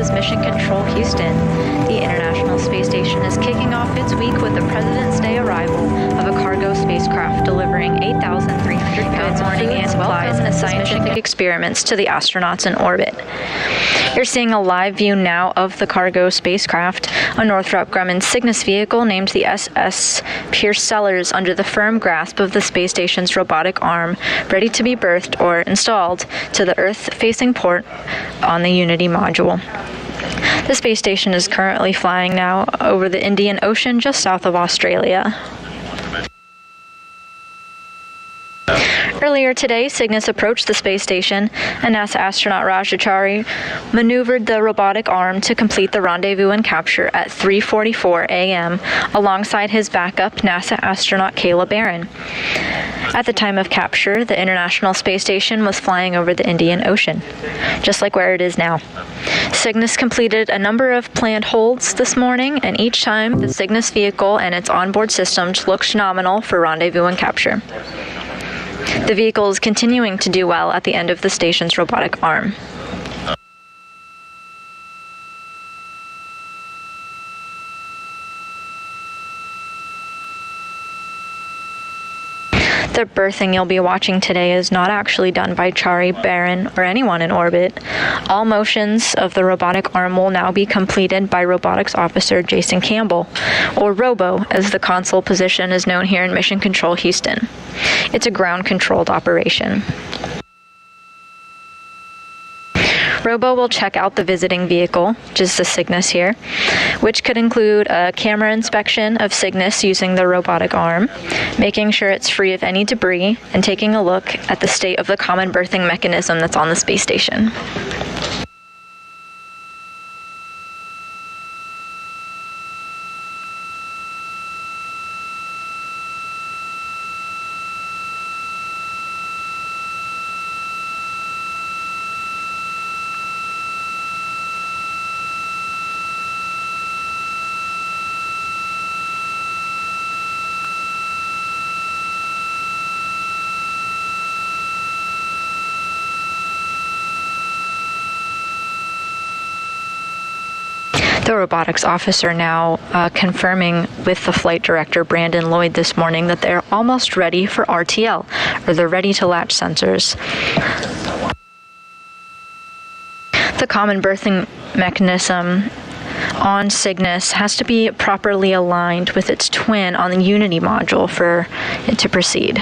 is Mission Control Houston. The International Space Station is kicking off its week with the President's Day arrival of a cargo spacecraft delivering 8,300 pounds of food and supplies and scientific experiments to the astronauts in orbit. You're seeing a live view now of the cargo spacecraft, a Northrop Grumman Cygnus vehicle named the SS Pierce Sellers under the firm grasp of the space station's robotic arm, ready to be berthed or installed to the Earth-facing port on the Unity module. The space station is currently flying now over the Indian Ocean just south of Australia. Earlier today, Cygnus approached the space station, and NASA astronaut Raj Achari maneuvered the robotic arm to complete the rendezvous and capture at 3:44 a.m. alongside his backup NASA astronaut Kayla Barron. At the time of capture, the International Space Station was flying over the Indian Ocean, just like where it is now. Cygnus completed a number of planned holds this morning, and each time the Cygnus vehicle and its onboard systems looked nominal for rendezvous and capture. The vehicle is continuing to do well at the end of the station's robotic arm. The berthing you'll be watching today is not actually done by Chari, Barron, or anyone in orbit. All motions of the robotic arm will now be completed by robotics officer Jason Campbell, or Robo, as the console position is known here in Mission Control Houston. It's a ground-controlled operation. Robo will check out the visiting vehicle, which is the Cygnus here, which could include a camera inspection of Cygnus using the robotic arm, making sure it's free of any debris, and taking a look at the state of the common berthing mechanism that's on the space station. The robotics officer now confirming with the flight director, Brandon Lloyd, this morning that they're almost ready for RTL, or the ready-to-latch sensors. The common berthing mechanism on Cygnus has to be properly aligned with its twin on the Unity module for it to proceed.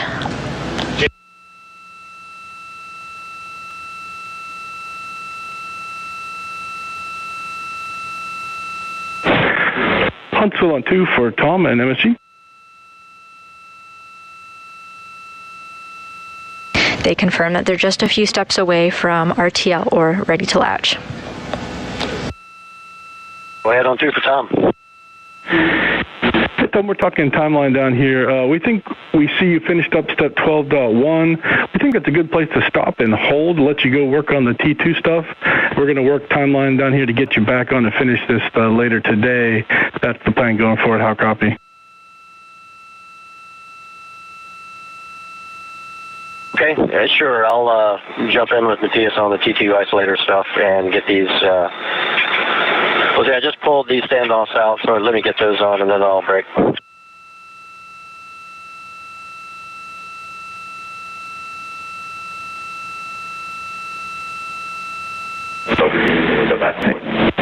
Huntsville on 2 for Tom and MSG. They confirm that they're just a few steps away from RTL, or ready to latch. Go ahead on 2 for Tom. Hey, Tom, we're talking timeline down here. We think we see you finished up step 12.1. We think it's a good place to stop and hold, let you go work on the T2 stuff. We're going to work timeline down here to get you back on to finish this later today. That's the plan going forward. How copy? Okay, sure. I'll jump in with Matthias on the T2 isolator stuff and get these. Well, see, I just pulled these standoffs out, so let me get those on and then I'll break.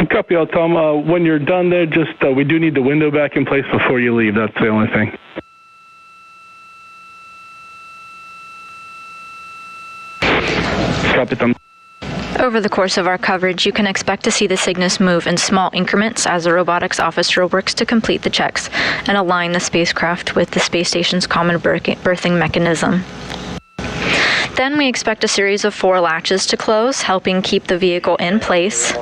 Copy all, Tom. When you're done there, just we do need the window back in place before you leave. That's the only thing. Copy, Tom. Over the course of our coverage, you can expect to see the Cygnus move in small increments as the robotics officer works to complete the checks and align the spacecraft with the space station's common berthing mechanism. Then we expect a series of 4 latches to close, helping keep the vehicle in place,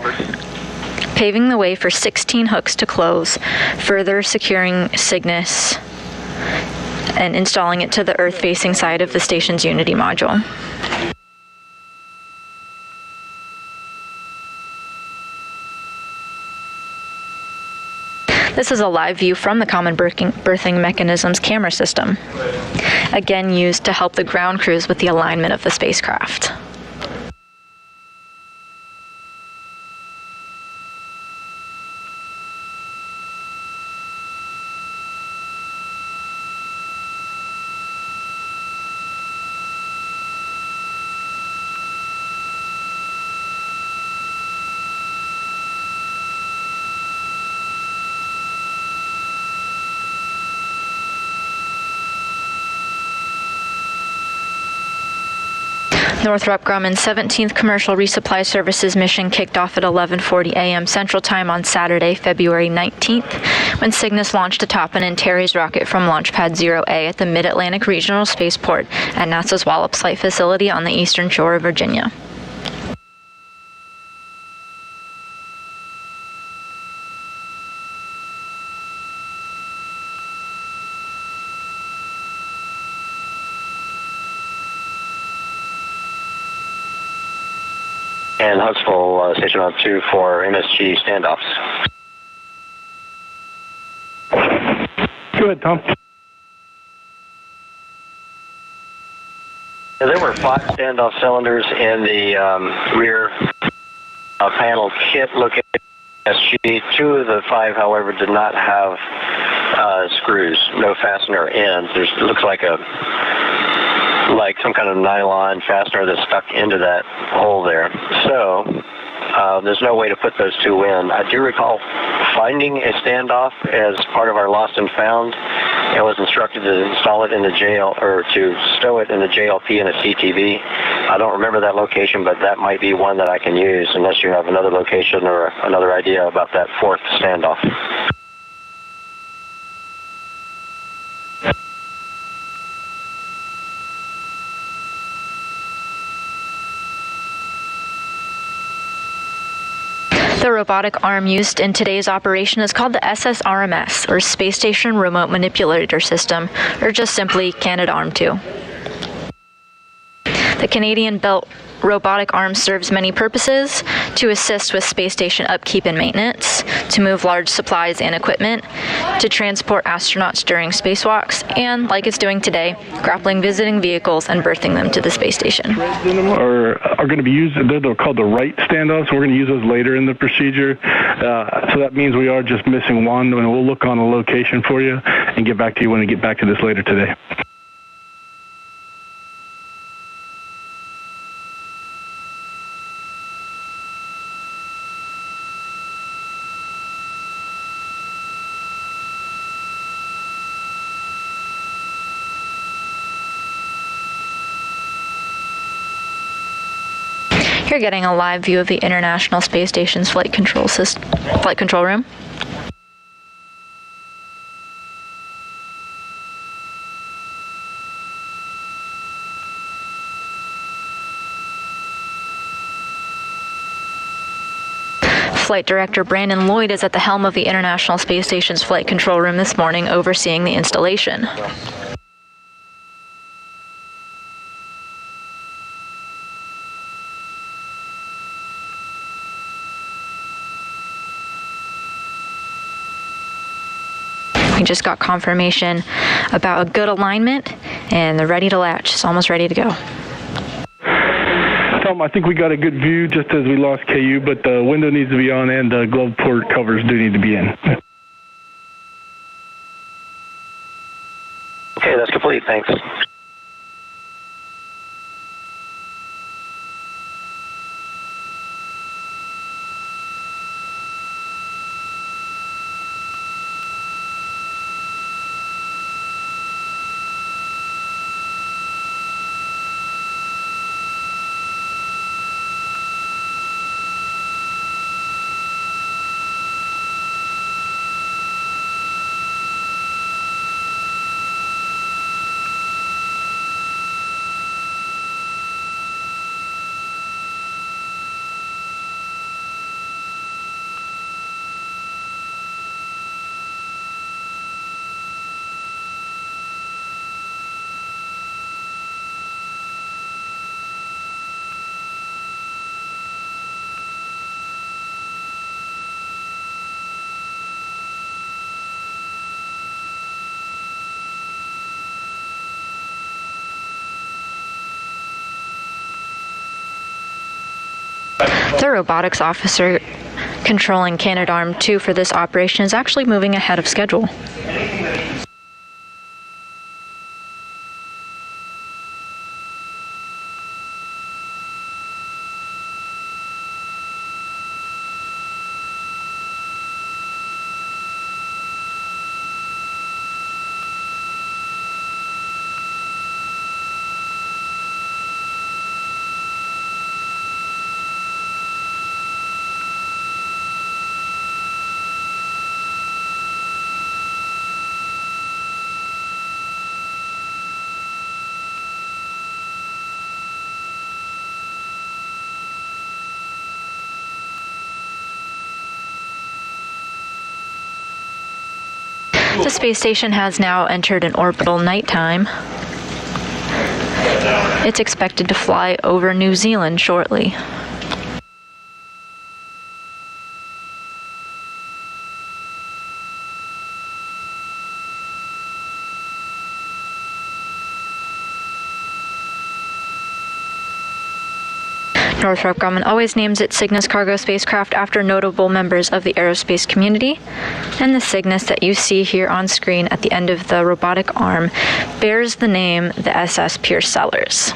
paving the way for 16 hooks to close, further securing Cygnus and installing it to the Earth-facing side of the station's Unity module. This is a live view from the Common Berthing Mechanism's camera system, again used to help the ground crews with the alignment of the spacecraft. Northrop Grumman's 17th Commercial Resupply Services mission kicked off at 11:40 a.m. Central Time on Saturday, February 19th, when Cygnus launched atop an Antares rocket from Launch Pad 0A at the Mid-Atlantic Regional Spaceport at NASA's Wallops Flight Facility on the eastern shore of Virginia. And Huntsville, station on 2 for MSG standoffs. Go ahead, Tom. There were 5 standoff cylinders in the rear panel kit looking at MSG. 2 of the 5, however, did not have screws, no fastener ends. It looks like some kind of nylon fastener that's stuck into that hole there. So there's no way to put those 2 in. I do recall finding a standoff as part of our lost and found, and was instructed to install it in the to stow it in the JLP in a CTV. I don't remember that location, but that might be one that I can use unless you have another location or another idea about that 4th standoff. The robotic arm used in today's operation is called the SSRMS, or Space Station Remote Manipulator System, or just simply Canadarm2. The Canadian-built robotic arm serves many purposes: to assist with space station upkeep and maintenance, to move large supplies and equipment, to transport astronauts during spacewalks, and, like it's doing today, grappling visiting vehicles and berthing them to the space station. Are going to be used, they're called the right standoffs, so we're going to use those later in the procedure. So that means we are just missing one, and we'll look on a location for you and get back to you when we get back to this later today. You're getting a live view of the International Space Station's flight control room. Flight Director Brandon Lloyd is at the helm of the International Space Station's flight control room this morning, overseeing the installation. We just got confirmation about a good alignment, and they're ready to latch. It's almost ready to go. Tom, I think we got a good view just as we lost KU, but the window needs to be on and the glove port covers do need to be in. Okay, that's complete. Thanks. The robotics officer controlling Canadarm2 for this operation is actually moving ahead of schedule. The space station has now entered an orbital nighttime. It's expected to fly over New Zealand shortly. Northrop Grumman always names its Cygnus cargo spacecraft after notable members of the aerospace community, and the Cygnus that you see here on screen at the end of the robotic arm bears the name the SS Pierce Sellers.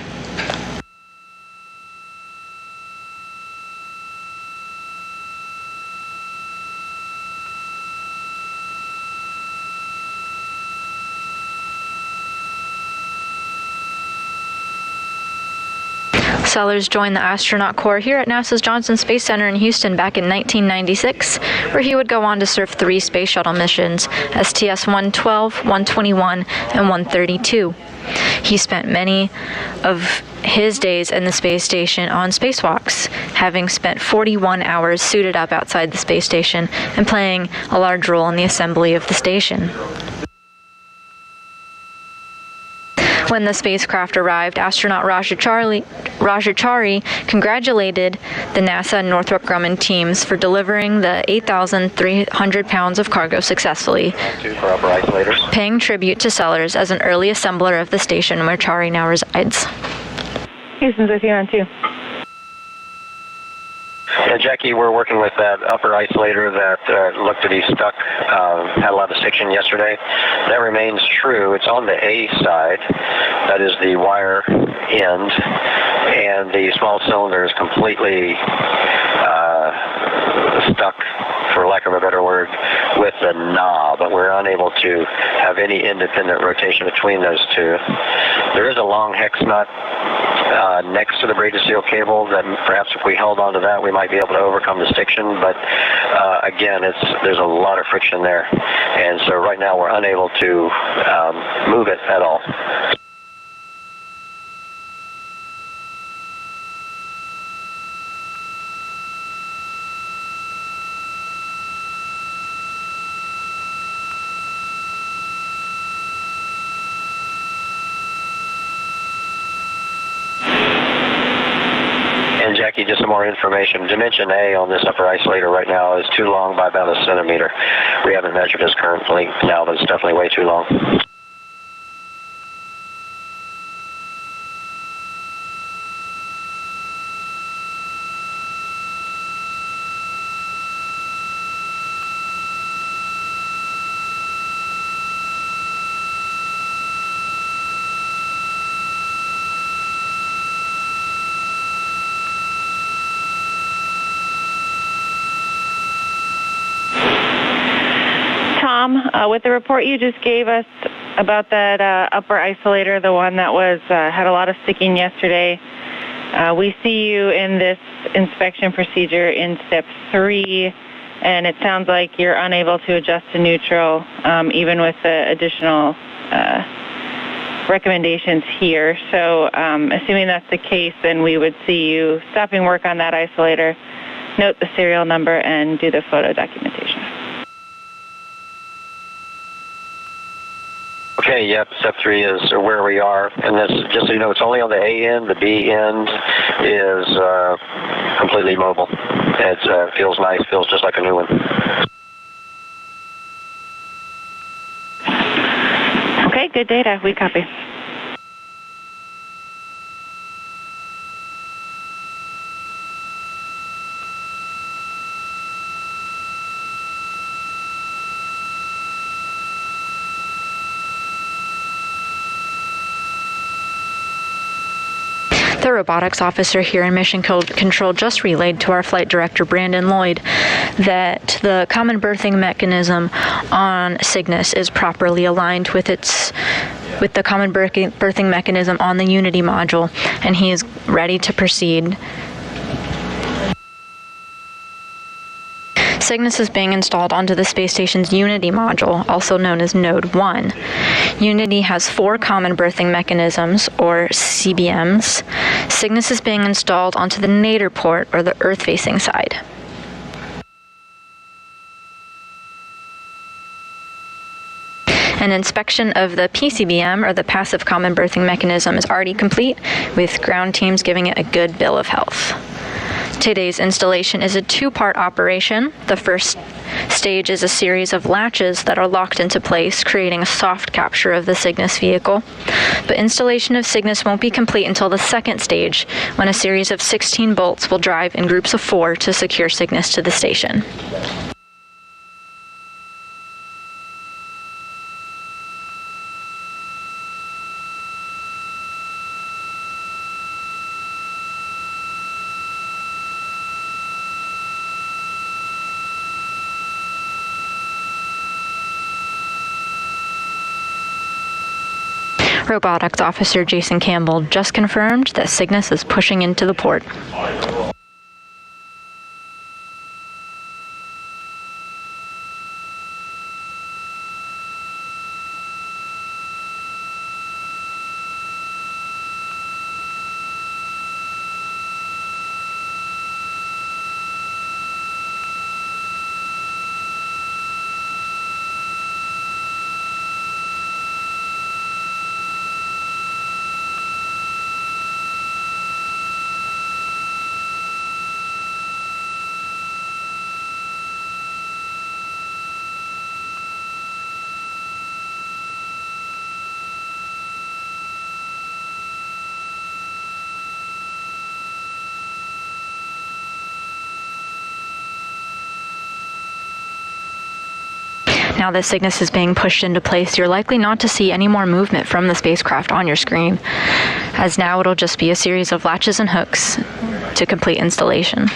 Sellers joined the astronaut corps here at NASA's Johnson Space Center in Houston back in 1996, where he would go on to serve 3 space shuttle missions, STS-112, 121, and 132. He spent many of his days in the space station on spacewalks, having spent 41 hours suited up outside the space station and playing a large role in the assembly of the station. When the spacecraft arrived, astronaut Rajachari congratulated the NASA and Northrop Grumman teams for delivering the 8,300 pounds of cargo successfully, paying tribute to Sellers as an early assembler of the station where Chari now resides. Houston's with you on 2. Yeah, Jackie, we're working with that upper isolator that looked to be stuck, had a lot of stiction yesterday. That remains true. It's on the A side. That is the wire end. And the small cylinder is completely stuck, for lack of a better word, with the knob. But we're unable to have any independent rotation between those two. There is a long hex nut next to the braided steel cable that perhaps if we held onto that, we might be able to overcome the stiction. But again, there's a lot of friction there. And so right now we're unable to move it at all. Jackie, just some more information. Dimension A on this upper isolator right now is too long by about a centimeter. We haven't measured its current length now, but it's definitely way too long. With the report you just gave us about that upper isolator, the one that was had a lot of sticking yesterday, we see you in this inspection procedure in step 3, and it sounds like you're unable to adjust to neutral, even with the additional recommendations here. So assuming that's the case, then we would see you stopping work on that isolator, note the serial number, and do the photo documentation. Okay, yep, step 3 is where we are. And this, just so you know, it's only on the A end. The B end is completely mobile. It feels nice, feels just like a new one. Okay, good data. We copy. The robotics officer here in Mission Control just relayed to our flight director, Brandon Lloyd, that the common berthing mechanism on Cygnus is properly aligned with the common berthing mechanism on the Unity module, and he is ready to proceed. Cygnus is being installed onto the space station's Unity module, also known as Node 1. Unity has 4 common berthing mechanisms, or CBMs. Cygnus is being installed onto the nadir port, or the Earth-facing side. An inspection of the PCBM, or the Passive Common Berthing Mechanism, is already complete, with ground teams giving it a good bill of health. Today's installation is a two-part operation. The first stage is a series of latches that are locked into place, creating a soft capture of the Cygnus vehicle. But installation of Cygnus won't be complete until the second stage, when a series of 16 bolts will drive in groups of 4 to secure Cygnus to the station. Robotics Officer Jason Campbell just confirmed that Cygnus is pushing into the port. Now that Cygnus is being pushed into place, you're likely not to see any more movement from the spacecraft on your screen, as now it'll just be a series of latches and hooks to complete installation.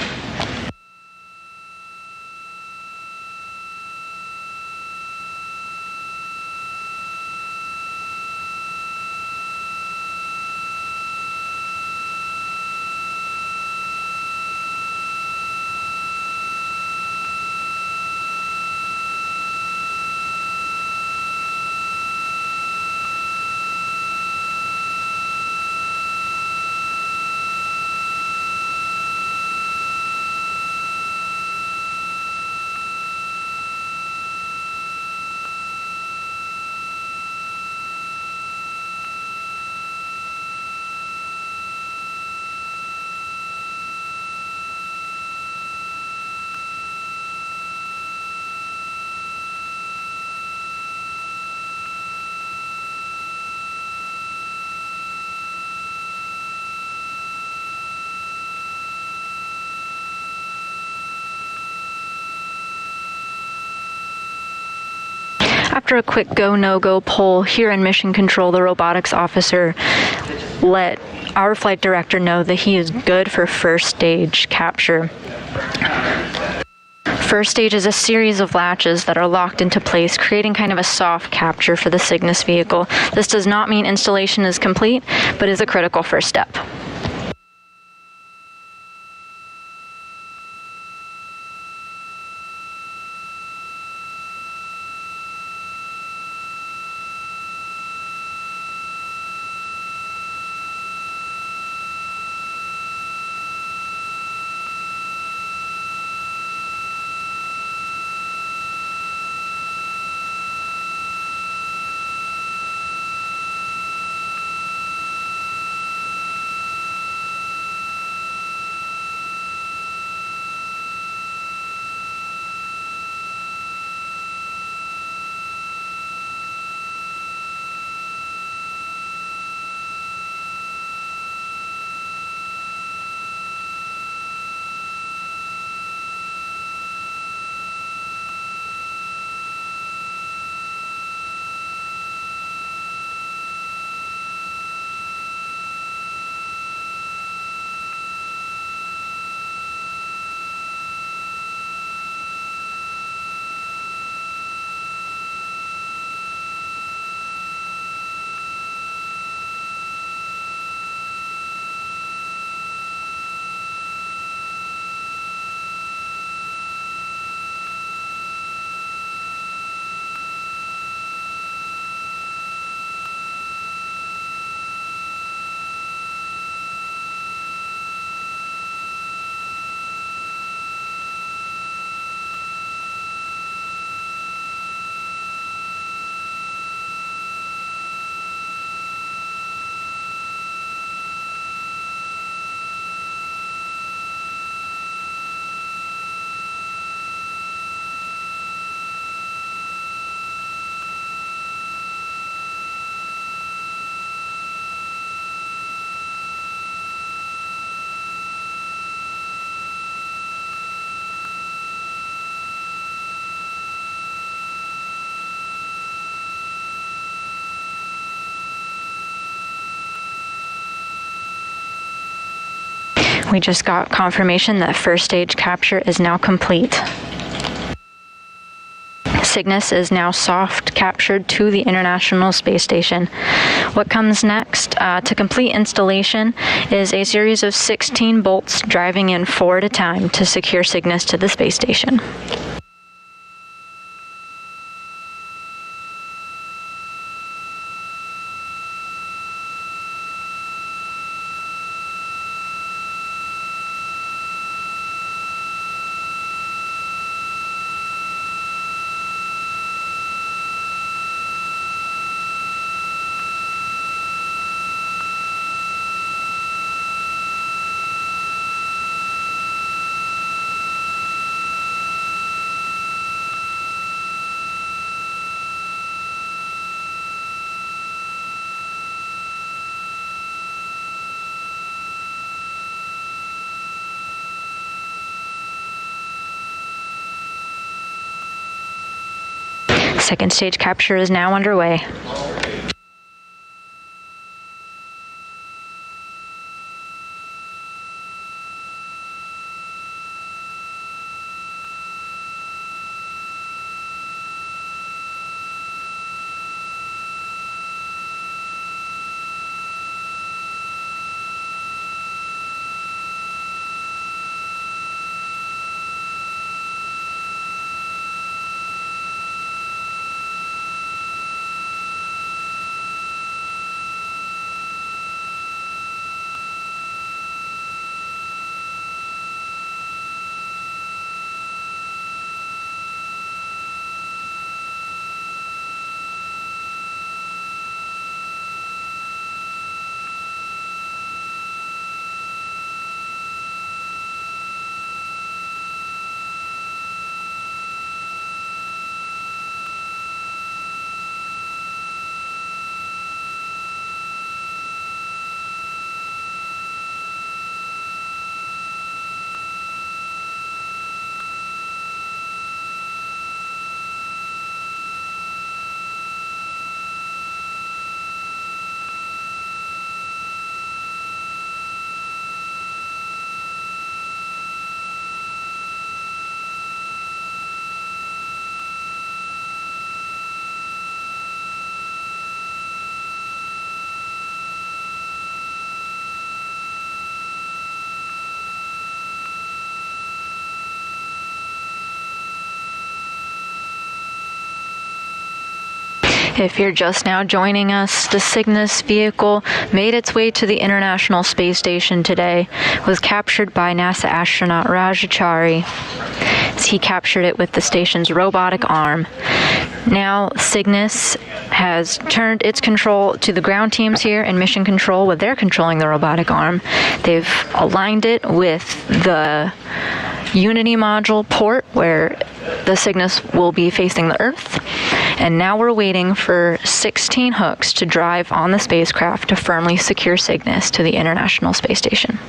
After a quick go, no-go poll here in Mission Control, the robotics officer let our flight director know that he is good for first stage capture. First stage is a series of latches that are locked into place, creating kind of a soft capture for the Cygnus vehicle. This does not mean installation is complete, but is a critical first step. We just got confirmation that first stage capture is now complete. Cygnus is now soft captured to the International Space Station. What comes next to complete installation is a series of 16 bolts driving in 4 at a time to secure Cygnus to the space station. Second stage capture is now underway. If you're just now joining us, the Cygnus vehicle made its way to the International Space Station today, was captured by NASA astronaut Raj Achari. He captured it with the station's robotic arm. Now, Cygnus has turned its control to the ground teams here in Mission Control, where they're controlling the robotic arm. They've aligned it with the Unity module port, where the Cygnus will be facing the Earth. And now we're waiting for 16 hooks to drive on the spacecraft to firmly secure Cygnus to the International Space Station.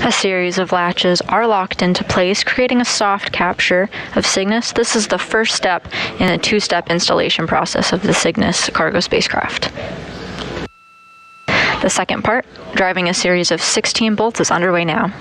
A series of latches are locked into place, creating a soft capture of Cygnus. This is the first step in a two-step installation process of the Cygnus cargo spacecraft. The second part, driving a series of 16 bolts, is underway now.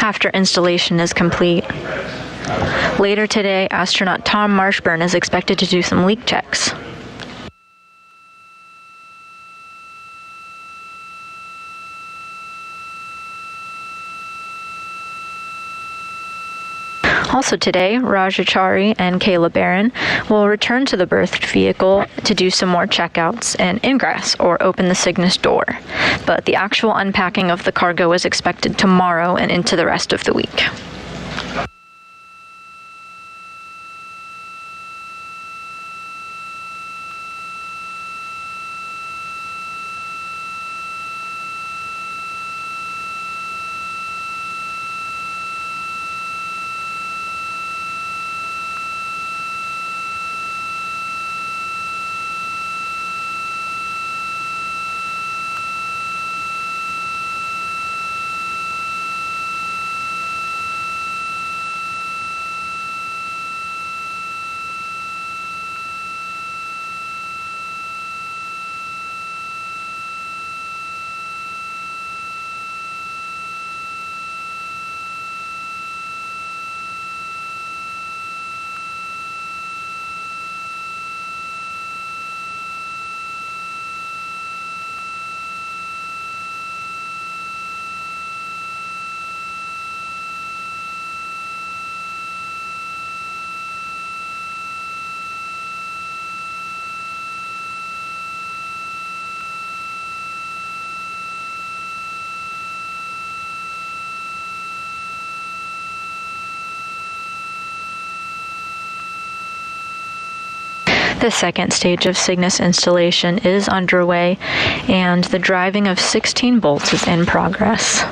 after installation is complete. Later today, astronaut Tom Marshburn is expected to do some leak checks. Also today, Raj Achari and Kayla Barron will return to the berthed vehicle to do some more checkouts and ingress or open the Cygnus door. But the actual unpacking of the cargo is expected tomorrow and into the rest of the week. The second stage of Cygnus installation is underway, and the driving of 16 bolts is in progress.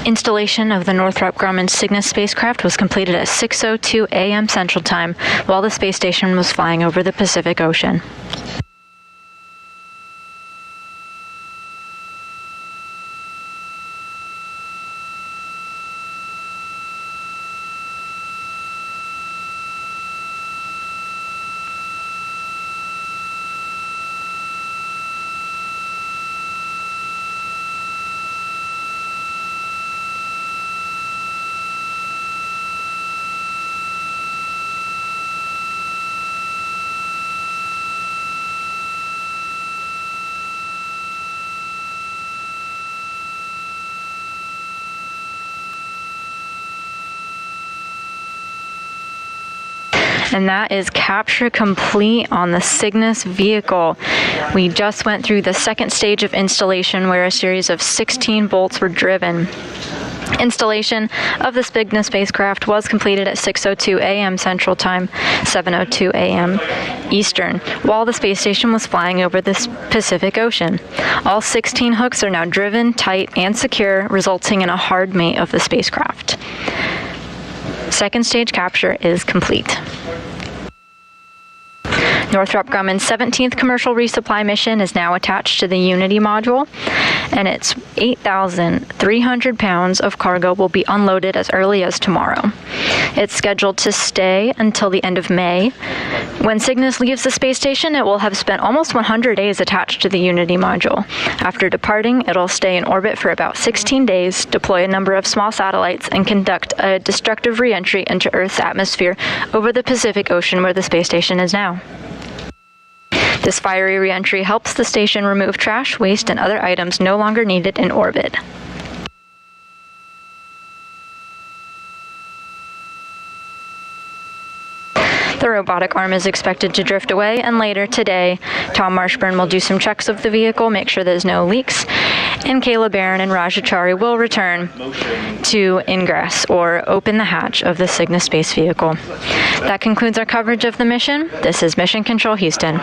Installation of the Northrop Grumman Cygnus spacecraft was completed at 6:02 a.m. Central Time while the space station was flying over the Pacific Ocean. And that is capture complete on the Cygnus vehicle. We just went through the second stage of installation where a series of 16 bolts were driven. Installation of the Cygnus spacecraft was completed at 6:02 a.m. Central Time, 7:02 a.m. Eastern, while the space station was flying over the Pacific Ocean. All 16 hooks are now driven, tight, and secure, resulting in a hard mate of the spacecraft. Second stage capture is complete. Northrop Grumman's 17th commercial resupply mission is now attached to the Unity module, and its 8,300 pounds of cargo will be unloaded as early as tomorrow. It's scheduled to stay until the end of May. When Cygnus leaves the space station, it will have spent almost 100 days attached to the Unity module. After departing, it'll stay in orbit for about 16 days, deploy a number of small satellites, and conduct a destructive re-entry into Earth's atmosphere over the Pacific Ocean where the space station is now. This fiery re-entry helps the station remove trash, waste, and other items no longer needed in orbit. The robotic arm is expected to drift away, and later today, Tom Marshburn will do some checks of the vehicle, make sure there's no leaks, and Kayla Barron and Rajachari will return to ingress or open the hatch of the Cygnus space vehicle. That concludes our coverage of the mission. This is Mission Control Houston.